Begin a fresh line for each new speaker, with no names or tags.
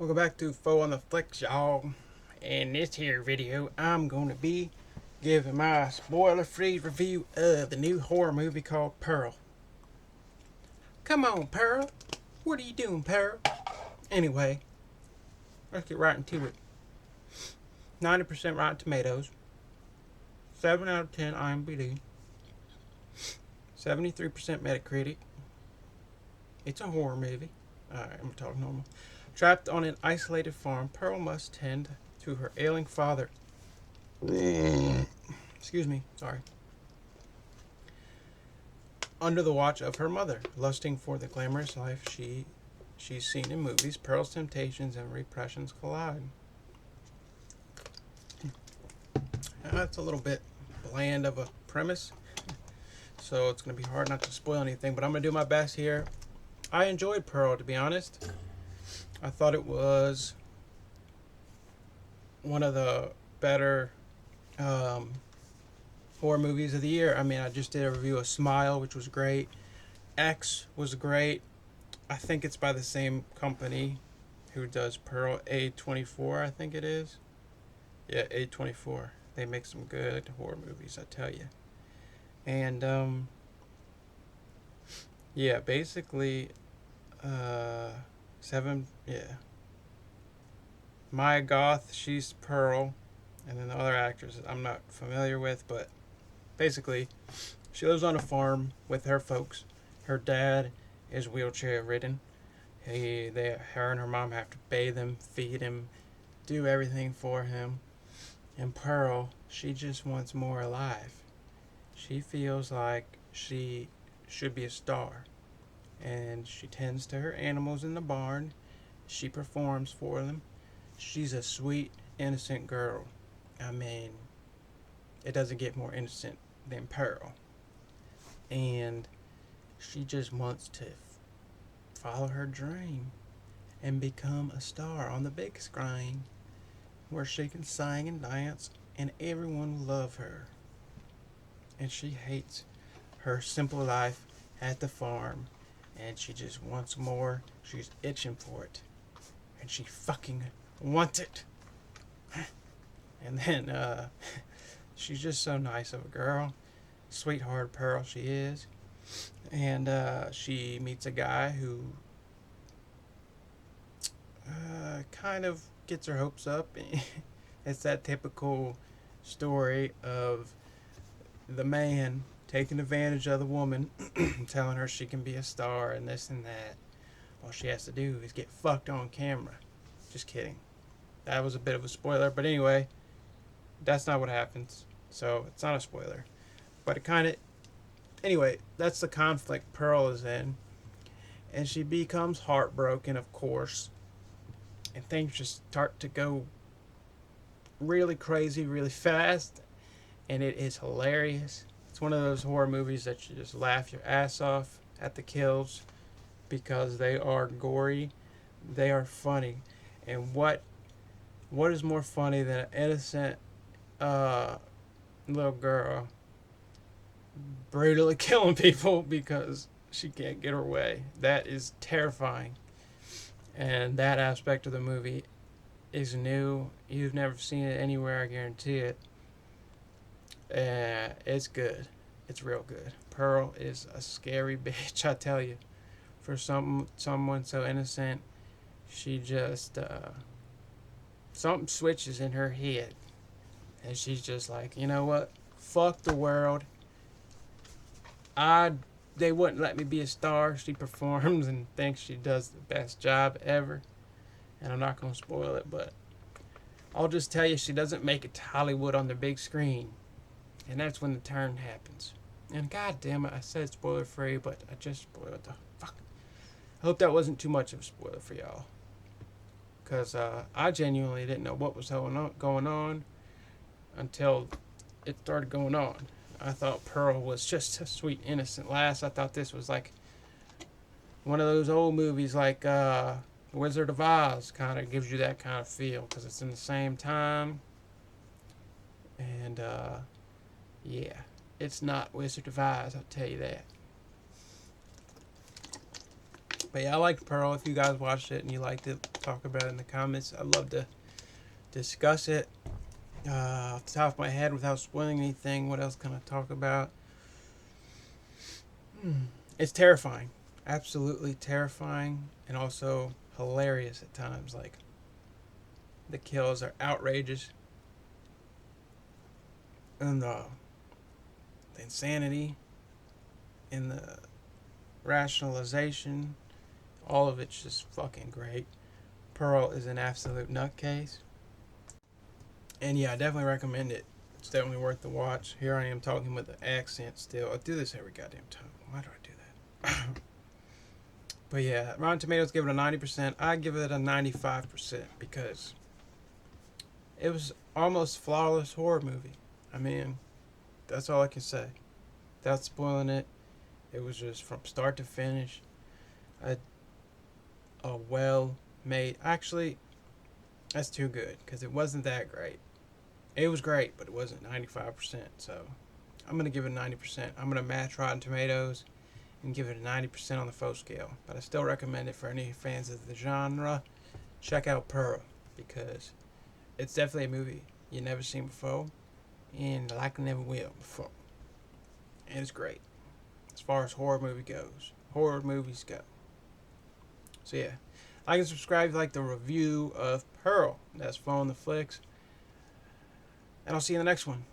Welcome back to Foeontheflicks, y'all. In this here video, I'm going to be giving my spoiler-free review of the new horror movie called Pearl. Come on, Pearl. What are you doing, Pearl? Anyway, let's get right into it. 90% Rotten Tomatoes, 7 out of 10 IMDb, 73% Metacritic. It's a horror movie. Alright, I'm talking normal. Trapped on an isolated farm, Pearl must tend to her ailing father. Excuse me, sorry. Under the watch of her mother, lusting for the glamorous life she's seen in movies, Pearl's temptations and repressions collide. That's a little bit bland of a premise, so it's going to be hard not to spoil anything, but I'm going to do my best here. I enjoyed Pearl, to be honest. I thought it was one of the better horror movies of the year. I mean, I just did a review of Smile, which was great. X was great. I think it's by the same company who does Pearl, A24, I think it is. Yeah, A24. They make some good horror movies, I tell you. And yeah, basically, Maya Goth, she's Pearl, and then the other actors I'm not familiar with, but basically, she lives on a farm with her folks. Her dad is wheelchair ridden. Her and her mom have to bathe him, feed him, do everything for him. And Pearl, she just wants more alive. She feels like she should be a star. And she tends to her animals in the barn. She performs for them. She's a sweet, innocent girl. I mean, it doesn't get more innocent than Pearl. And she just wants to follow her dream and become a star on the big screen where she can sing and dance and everyone will love her. And she hates her simple life at the farm. And she just wants more. She's itching for it. And she fucking wants it. And then, she's just so nice of a girl. Sweetheart Pearl she is. And she meets a guy who kind of gets her hopes up. It's that typical story of the man taking advantage of the woman, telling her she can be a star and this and that. All she has to do is get fucked on camera. Just kidding. That was a bit of a spoiler, but anyway, that's not what happens. So it's not a spoiler. But it kind of... Anyway, that's the conflict Pearl is in. And she becomes heartbroken, of course. And things just start to go really crazy, really fast. And it is hilarious. It's one of those horror movies that you just laugh your ass off at the kills because they are gory, they are funny, and what is more funny than an innocent little girl brutally killing people because she can't get her way? That is terrifying, and that aspect of the movie is new. You've never seen it anywhere, I guarantee it. It's good. It's real good. Pearl is a scary bitch, I tell you. For someone so innocent, she just something switches in her head, and she's just like, you know what? Fuck the world. They wouldn't let me be a star. She performs and thinks she does the best job ever, and I'm not gonna spoil it, but I'll just tell you she doesn't make it to Hollywood on the big screen. And that's when the turn happens. And god damn it, I said spoiler free, but I just spoiled the fuck. I hope that wasn't too much of a spoiler for y'all. Because I genuinely didn't know what was going on until it started going on. I thought Pearl was just a sweet, innocent lass. I thought this was like one of those old movies like Wizard of Oz. Kind of gives you that kind of feel because it's in the same time. And yeah, it's not Wizard of Oz, I'll tell you that. But yeah, I liked Pearl. If you guys watched it and you liked it, talk about it in the comments. I'd love to discuss it. Off the top of my head, without spoiling anything, what else can I talk about? It's terrifying. Absolutely terrifying. And also hilarious at times. Like, the kills are outrageous. And the insanity and the rationalization, all of it's just fucking great. Pearl is an absolute nutcase. And yeah, I definitely recommend it. It's definitely worth the watch. Here I am talking with the accent still. I do this every goddamn time. Why do I do that? But yeah, Rotten Tomatoes give it a 90%. I give it a 95% because it was almost flawless horror movie. I mean, that's all I can say. Without spoiling it, it was just from start to finish a well made. Actually, that's too good because it wasn't that great. It was great, but it wasn't 95%. So I'm going to give it 90%. I'm going to match Rotten Tomatoes and give it a 90% on the FoeScale. But I still recommend it for any fans of the genre. Check out Pearl because it's definitely a movie you never seen before and likely never will before. And it's great as far as horror movies go. So yeah, like and subscribe if you like the review of Pearl. That's Foeontheflicks. And I'll see you in the next one.